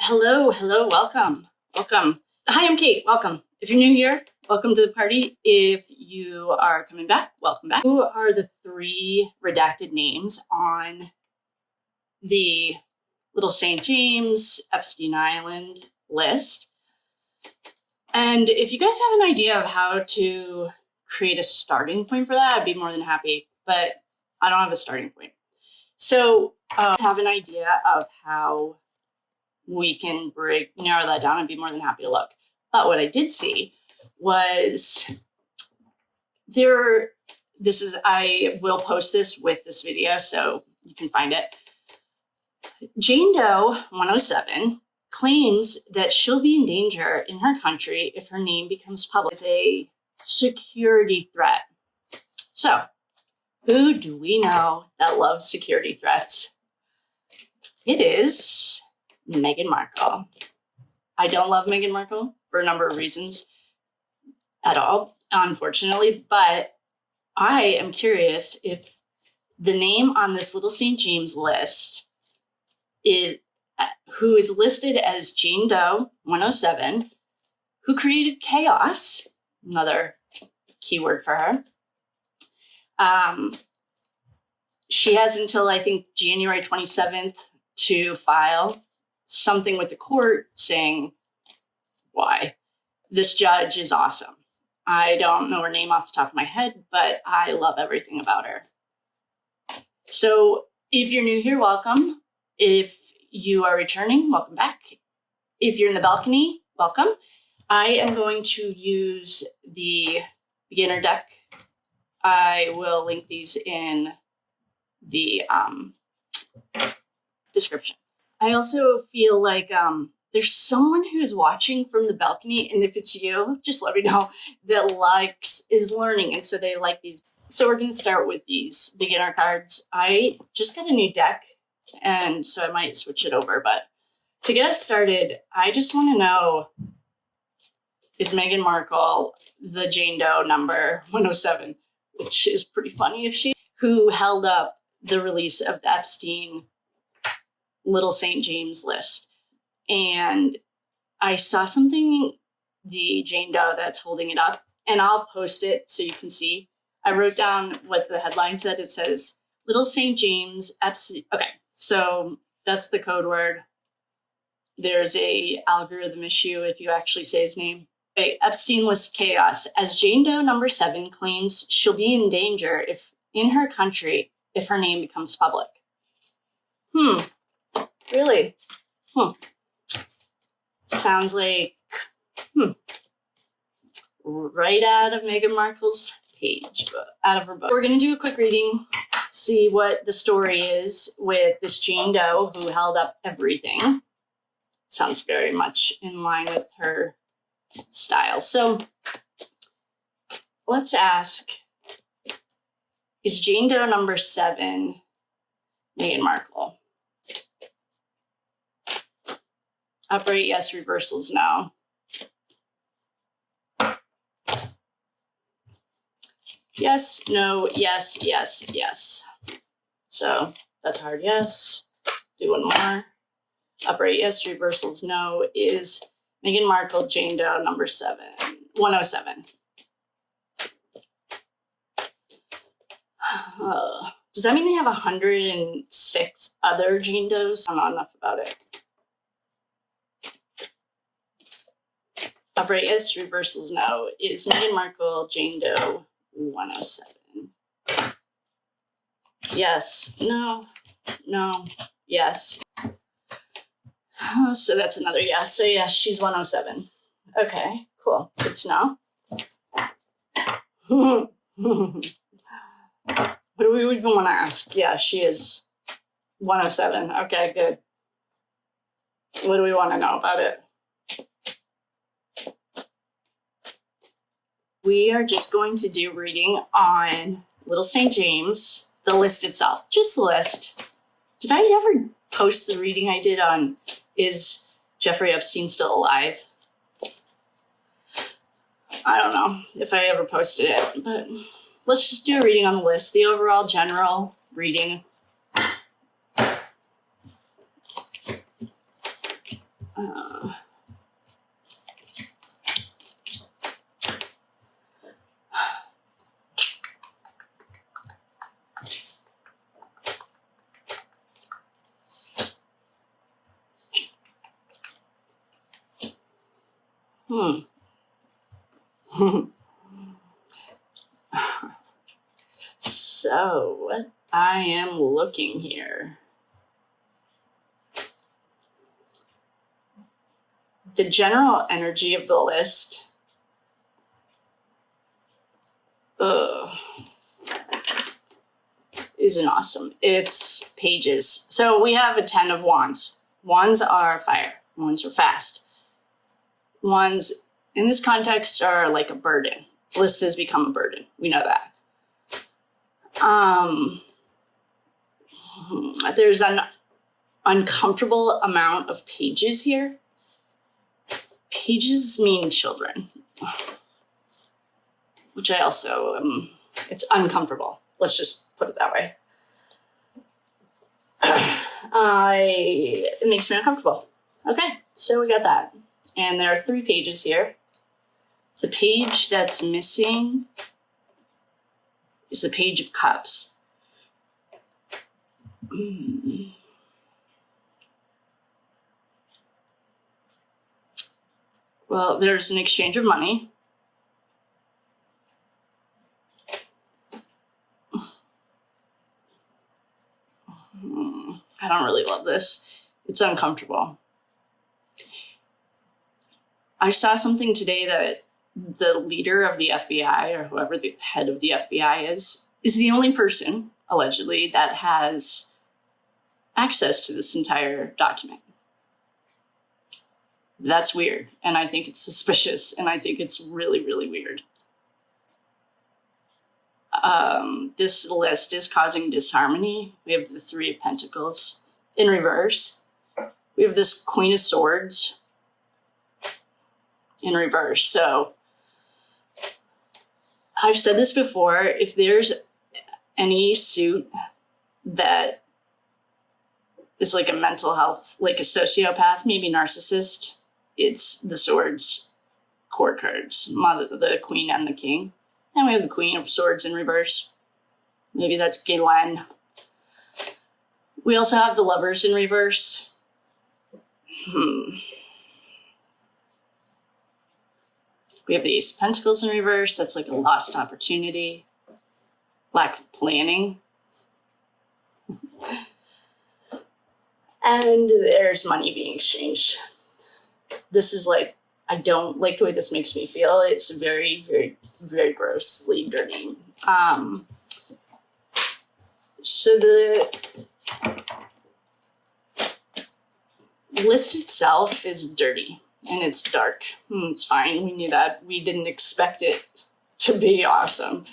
Hello, welcome. Hi, I'm Kate, welcome. If you're new here, welcome to the party. If you are coming back, welcome back. Who are the 3 redacted names on the Little St. James, Epstein Island list? And if you guys have an idea of how to create a starting point for that, I'd be more than happy, but I don't have a starting point. So I have an idea of how we can narrow that down and be more than happy to look. But what I did see was I will post this with this video so you can find it. Jane Doe 107 claims that she'll be in danger in her country if her name becomes public as a security threat. So, who do we know that loves security threats? It is Meghan Markle. I don't love Meghan Markle for a number of reasons at all, unfortunately, but I am curious if the name on this Little St. James list who is listed as Jane Doe 107, who created chaos, another keyword for her. She has until, I think, January 27th to file something with the court saying why. This judge is awesome. I don't know her name off the top of my head, but I love everything about her. So if you're new here, welcome. If you are returning, welcome back. If you're in the balcony, welcome. I am going to use the beginner deck. I will link these in the description. I also feel like there's someone who's watching from the balcony, and if it's you, just let me know, that is learning, and so they like these. So we're going to start with these beginner cards. I just got a new deck, and so I might switch it over, but to get us started, I just want to know, is Meghan Markle the Jane Doe number 107, which is pretty funny if who held up the release of the Epstein Little St. James list. And I saw something, the Jane Doe that's holding it up, and I'll post it so you can see. I wrote down what the headline said. It says, Little St. James, Epstein. Okay, so that's the code word. There's a algorithm issue if you actually say his name. Okay, Epstein lists chaos as Jane Doe number 7 claims she'll be in danger in her country if her name becomes public. Really? Sounds like, right out of Meghan Markle's page, but out of her book. We're going to do a quick reading, see what the story is with this Jane Doe who held up everything. Sounds very much in line with her style. So let's ask, is Jane Doe number 7 Meghan Markle? Upright, yes. Reversals, no. Yes, no, yes, yes, yes. So that's hard yes. Do one more. Upright, yes. Reversals, no. Is Meghan Markle Jane Doe number 107. Does that mean they have 106 other Jane Does? I don't know enough about it. Upright, yes. Reversals, no. Is Meghan Markle Jane Doe 107? Yes. No. No. Yes. So that's another yes. So yes, she's 107. Okay, cool. Good to know. What do we even want to ask? Yeah, she is 107. Okay, good. What do we want to know about it? We are just going to do reading on Little St. James, the list itself, just the list. Did I ever post the reading I did on Is Jeffrey Epstein Still Alive? I don't know if I ever posted it, but let's just do a reading on the list, the overall general reading. Uh, So, what I am looking here. The general energy of the list. Isn't awesome. It's pages. So we have a 10 of wands. Wands are fire. Wands are fast. Wands, in this context, are like a burden. List has become a burden. We know that. There's an uncomfortable amount of pages here. Pages mean children, which I also, it's uncomfortable. Let's just put it that way. It makes me uncomfortable. Okay, so we got that. And there are 3 pages here. The page that's missing is the Page of Cups. Well, there's an exchange of money. I don't really love this. It's uncomfortable. I saw something today that the leader of the FBI, or whoever the head of the FBI is the only person, allegedly, that has access to this entire document. That's weird, and I think it's suspicious, and I think it's really, really weird. This list is causing disharmony. We have the 3 of Pentacles in reverse. We have this Queen of Swords in reverse. So I've said this before, if there's any suit that is like a mental health, like a sociopath, maybe narcissist, it's the Swords court cards, the Queen and the King. And we have the Queen of Swords in reverse. Maybe that's Galen. We also have the Lovers in reverse. We have the Ace of Pentacles in reverse. That's like a lost opportunity. Lack of planning. And there's money being exchanged. This is like, I don't like the way this makes me feel. It's very, very, very grossly dirty. So the list itself is dirty and it's dark. It's fine. We knew that. We didn't expect it to be awesome.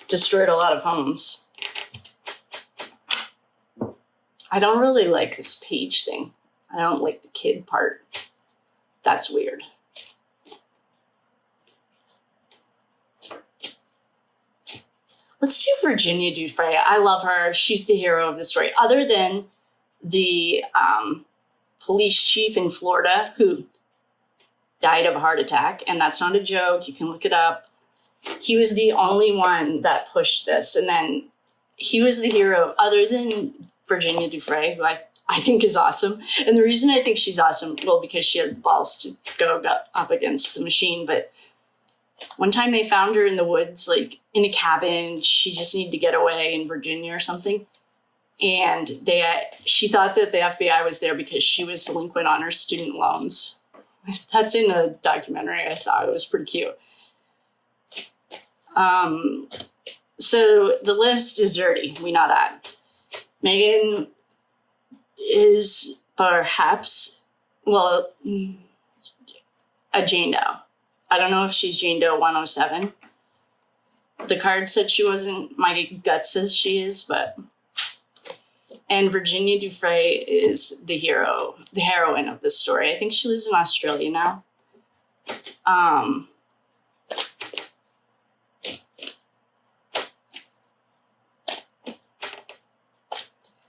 Destroyed a lot of homes. I don't really like this page thing. I don't like the kid part. That's weird. Let's do Virginia Giuffre. I love her. She's the hero of the story. Other than the police chief in Florida who died of a heart attack, and that's not a joke. You can look it up. He was the only one that pushed this. And then he was the hero, other than Virginia Giuffre, who I think is awesome. And the reason I think she's awesome, well, because she has the balls to go up against the machine. But one time they found her in the woods, like in a cabin. She just needed to get away in Virginia or something. And she thought that the FBI was there because she was delinquent on her student loans. That's in a documentary I saw. It was pretty cute. So the list is dirty. We know that. Meghan is perhaps, well, a Jane Doe. I don't know if she's Jane Doe 107. The card said she wasn't. My gut says she is, but. And Virginia Giuffre is the hero, the heroine of this story. I think she lives in Australia now.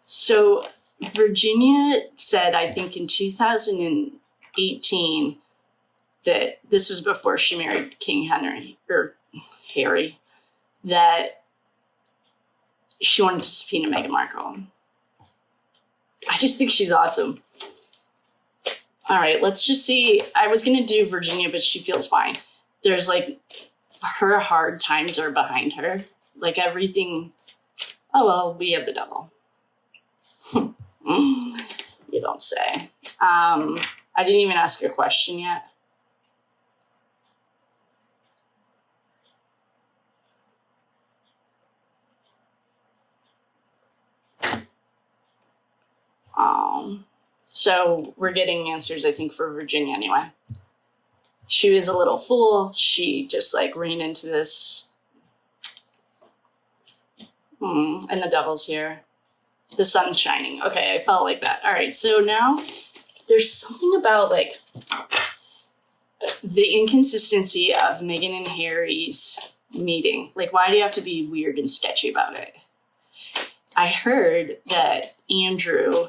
So Virginia said, I think in 2018, that this was before she married King Henry, or Harry, that she wanted to subpoena Meghan Markle. I just think she's awesome. All right, let's just see. I was going to do Virginia, but she feels fine. There's like, her hard times are behind her. Like everything. Oh, well, we have the devil. You don't say. I didn't even ask a question yet. So we're getting answers, I think, for Virginia anyway. She was a little fool. She just like ran into this. And the devil's here. The sun's shining. Okay, I felt like that. All right, so now there's something about like the inconsistency of Meghan and Harry's meeting. Like, why do you have to be weird and sketchy about it? I heard that Andrew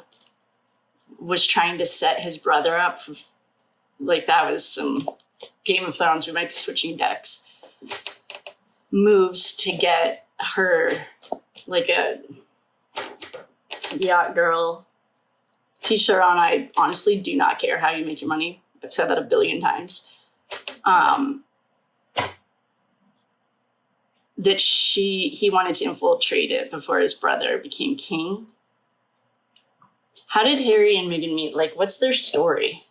was trying to set his brother up for, like, that was some Game of Thrones, we might be switching decks, moves to get her, like, a yacht girl, teach her on, I honestly do not care how you make your money. I've said that a billion times. That he wanted to infiltrate it before his brother became king. How did Harry and Meghan meet? Like, what's their story?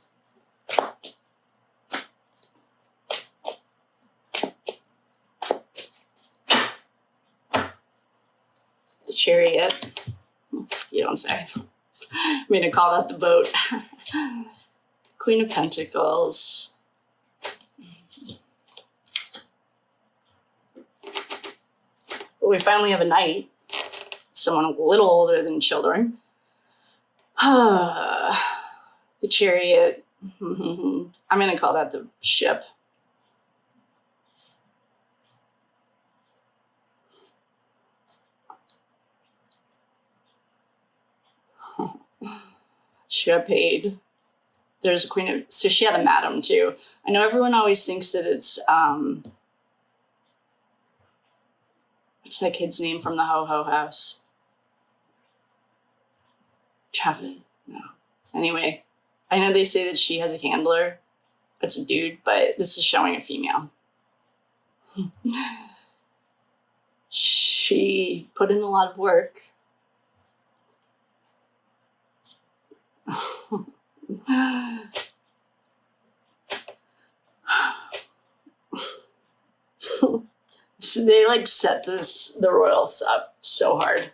The chariot. You don't say. I'm going to call that the boat. Queen of Pentacles. But we finally have a knight. Someone a little older than children. The chariot. I'm going to call that the ship. She got paid. There's a queen of, so she had a madam too. I know everyone always thinks that it's, what's that kid's name from the Ho-Ho house? Travis, no. Anyway, I know they say that she has a handler. It's a dude, but this is showing a female. She put in a lot of work. So they like set the royals up so hard.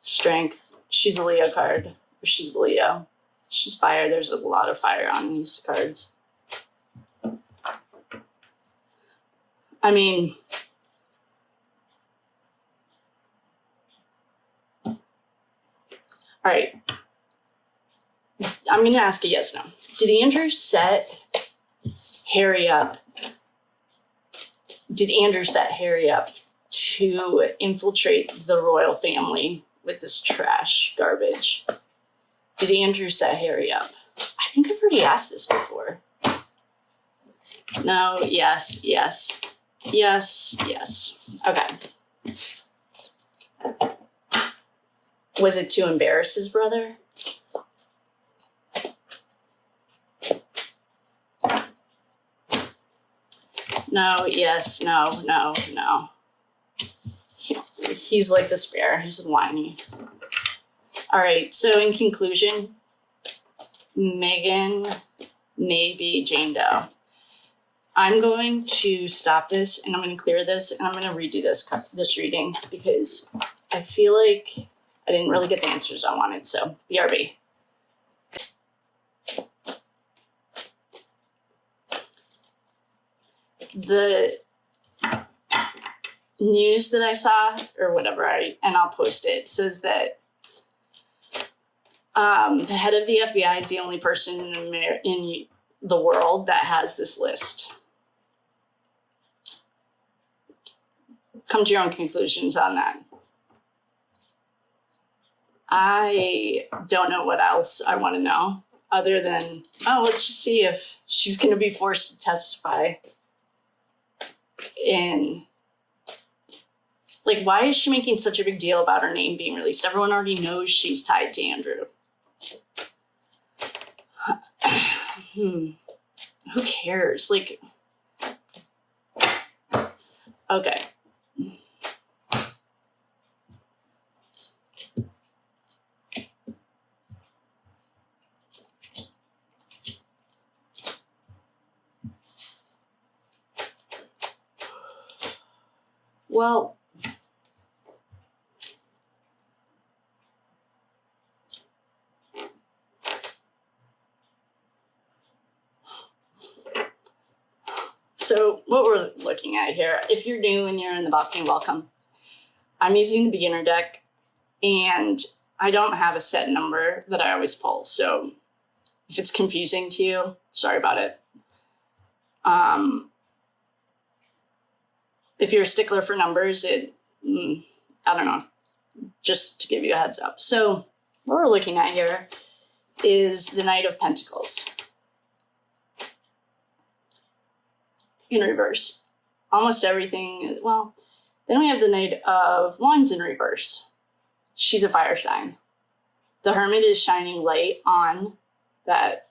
Strength. She's a Leo card. She's Leo. She's fire. There's a lot of fire on these cards. I mean, all right. I'm going to ask a yes, no. Did Andrew set Harry up? Did Andrew set Harry up to infiltrate the royal family with this trash garbage? Did Andrew set Harry up? I think I've already asked this before. No, yes, yes, yes, yes. Okay. Was it to embarrass his brother? No, yes, no, no, no. He's like the spare. He's whiny. All right, so in conclusion, Meghan may be Jane Doe. I'm going to stop this and I'm going to clear this and I'm going to redo this reading because I feel like I didn't really get the answers I wanted. So BRB. The news that I saw or whatever, and I'll post it, says that the head of the FBI is the only person in the world that has this list. Come to your own conclusions on that. I don't know what else I want to know other than, let's just see if she's going to be forced to testify in, like, why is she making such a big deal about her name being released? Everyone already knows she's tied to Andrew. Who cares? Like, okay. Well, so what we're looking at here, if you're new and you're in the balcony, welcome. I'm using the beginner deck, and I don't have a set number that I always pull. So if it's confusing to you, sorry about it. If you're a stickler for numbers, I don't know, just to give you a heads up. So what we're looking at here is the Knight of Pentacles in reverse. Almost everything, well, then we have the Knight of Wands in reverse. She's a fire sign. The Hermit is shining light on that,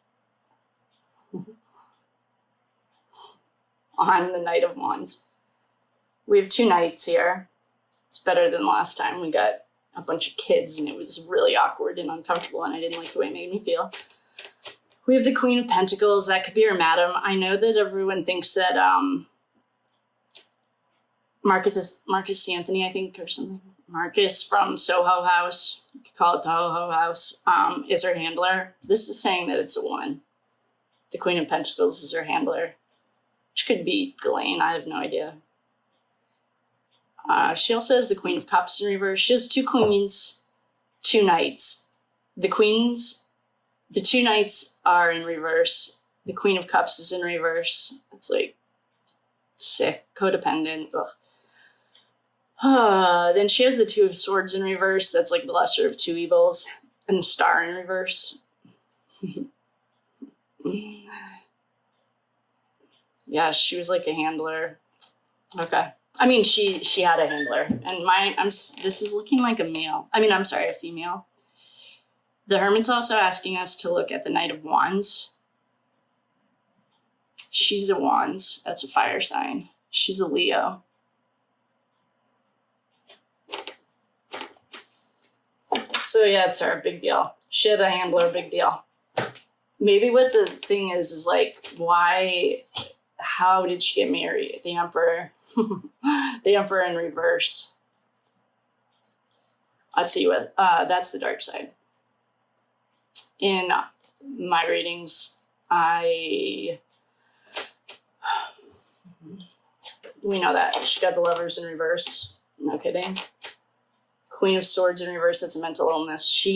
on the Knight of Wands. We have two knights here. It's better than last time. We got a bunch of kids and it was really awkward and uncomfortable and I didn't like the way it made me feel. We have the Queen of Pentacles. That could be her madam. I know that everyone thinks that Marcus Anthony, I think, or something. Marcus from Soho House, you could call it the Ho-Ho House, is her handler. This is saying that it's a woman. The Queen of Pentacles is her handler, which could be Ghislaine. I have no idea. She also has the Queen of Cups in reverse. She has two queens, two knights. The two knights are in reverse. The Queen of Cups is in reverse. It's like sick, codependent. Then she has the Two of Swords in reverse. That's like the lesser of two evils. And the Star in reverse. Yeah, she was like a handler. Okay. I mean, she had a handler, and this is looking like a male. I mean, I'm sorry, a female. The Hermit's also asking us to look at the Knight of Wands. She's a Wands. That's a fire sign. She's a Leo. So yeah, it's her, big deal. She had a handler, big deal. Maybe what the thing is like, how did she get married? The Emperor. The Emperor in reverse. Let's see what, that's the dark side. In my readings, we know that. She got the Lovers in reverse. No kidding. Queen of Swords in reverse, that's a mental illness.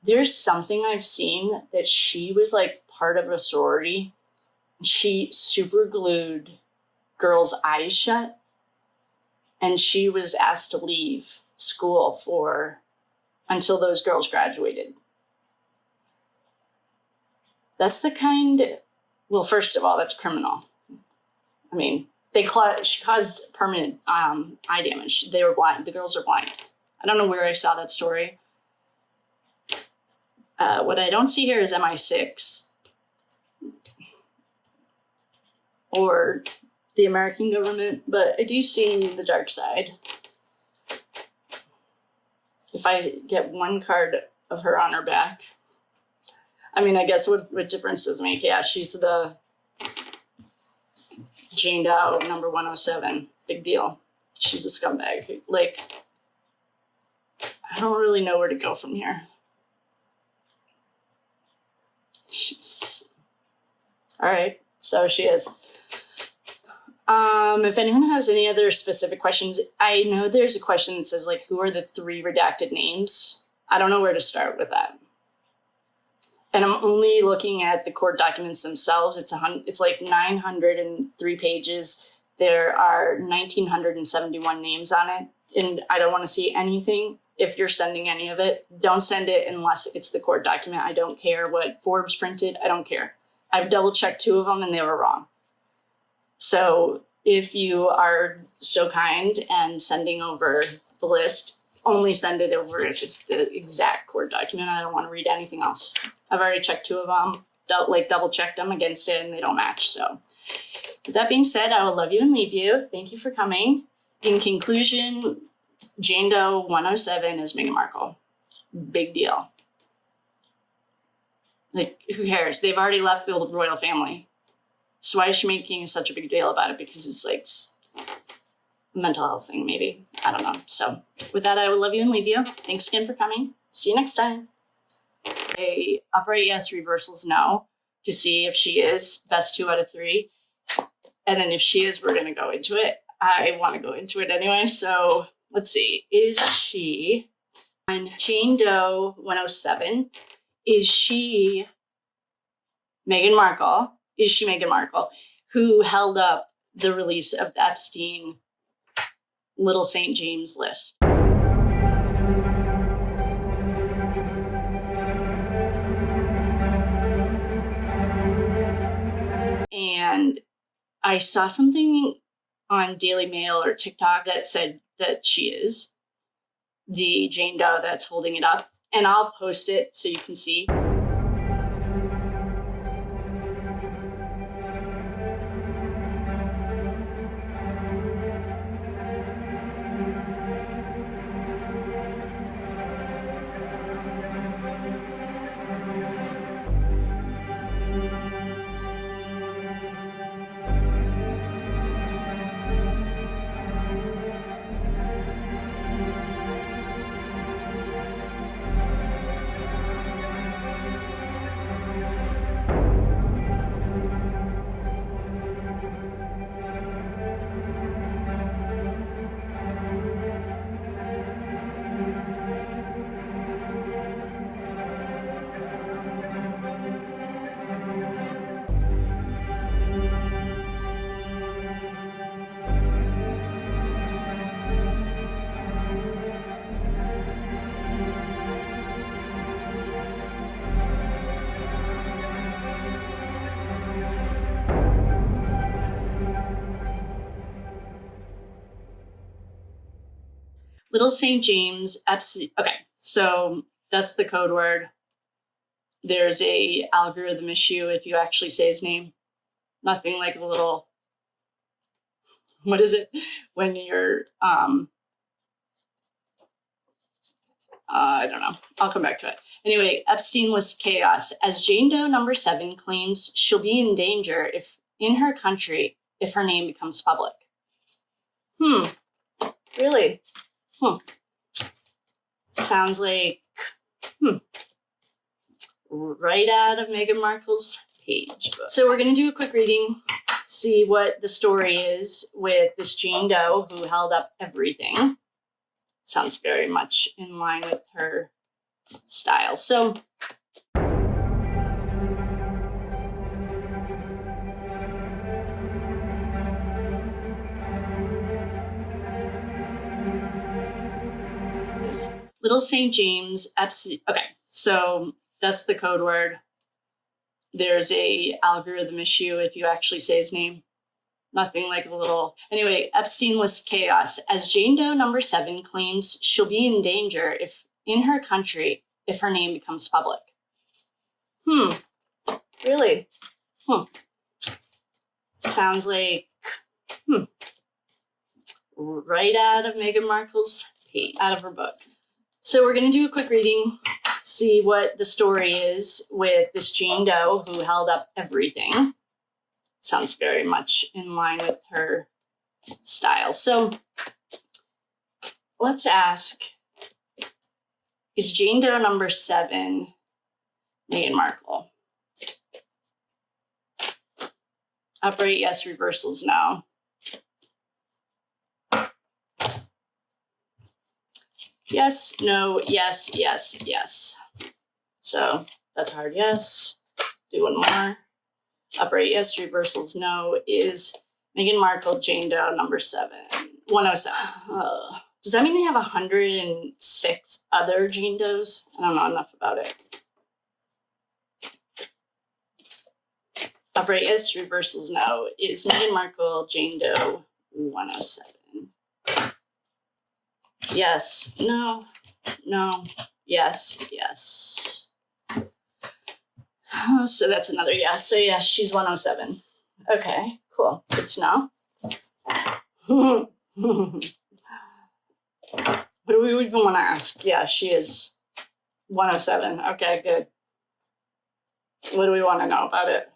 There's something I've seen that she was like part of a sorority. She super glued girls' eyes shut, and she was asked to leave school until those girls graduated. That's the kind. Well, first of all, that's criminal. I mean, she caused permanent eye damage. They were blind. The girls are blind. I don't know where I saw that story. What I don't see here is MI6 or the American government, but I do see the dark side. If I get one card of her on her back, I mean, I guess what difference does it make? Yeah, she's the Jane Doe, number 107. Big deal. She's a scumbag. Like, I don't really know where to go from here. All right, so she is. If anyone has any other specific questions, I know there's a question that says, like, who are the 3 redacted names? I don't know where to start with that. And I'm only looking at the court documents themselves. It's like 903 pages. There are 1,971 names on it. And I don't want to see anything. If you're sending any of it, don't send it unless it's the court document. I don't care what Forbes printed. I don't care. I've double checked 2 of them and they were wrong. So if you are so kind and sending over the list, only send it over if it's the exact court document. I don't want to read anything else. I've already checked 2 of them, double checked them against it, and they don't match. So with that being said, I will love you and leave you. Thank you for coming. In conclusion, Jane Doe 107 is Meghan Markle. Big deal. Like, who cares? They've already left the royal family. So why is she making such a big deal about it? Because it's like a mental health thing, maybe. I don't know. So with that, I will love you and leave you. Thanks again for coming. See you next time. A upright yes, reversals no, to see if she is best 2 out of 3. And then if she is, we're going to go into it. I want to go into it anyway. So let's see. Is she on Jane Doe 107? Is she Meghan Markle? Is she Meghan Markle, who held up the release of the Epstein Little St. James list? And I saw something on Daily Mail or TikTok that said that she is the Jane Doe that's holding it up. And I'll post it so you can see. Little St. James, Epstein. Okay, so that's the code word. There's a algorithm issue if you actually say his name. Nothing like the little, what is it? When you're, I don't know. I'll come back to it. Anyway, Epstein list chaos. As Jane Doe number 7 claims she'll be in danger if in her country if her name becomes public. Really? Sounds like, right out of Meghan Markle's page book. So we're going to do a quick reading, see what the story is with this Jane Doe who held up everything. Sounds very much in line with her style. So Little St. James, Epstein. Okay, so that's the code word. There's a algorithm issue if you actually say his name. Nothing like the little. Anyway, Epstein list chaos. As Jane Doe number 7 claims she'll be in danger if in her country if her name becomes public. Really? Sounds like, right out of Meghan Markle's page, out of her book. So we're going to do a quick reading, see what the story is with this Jane Doe who held up everything. Sounds very much in line with her style. So let's ask, is Jane Doe number 7 Meghan Markle? Upright yes, reversals no. Yes, no, yes, yes, yes. So That's hard yes. Do one more. Upright yes, reversals no. Is Meghan Markle, Jane Doe, number 107. Does that mean they have 106 other Jane Does? I don't know enough about it. Upright yes, reversals no. Is Meghan Markle, Jane Doe, 107? Yes, no, yes. So that's another yes. So yes, she's 107. Okay, cool. Good to know. What do we even want to ask? Yeah, she is 107. Okay, good. What do we want to know about it?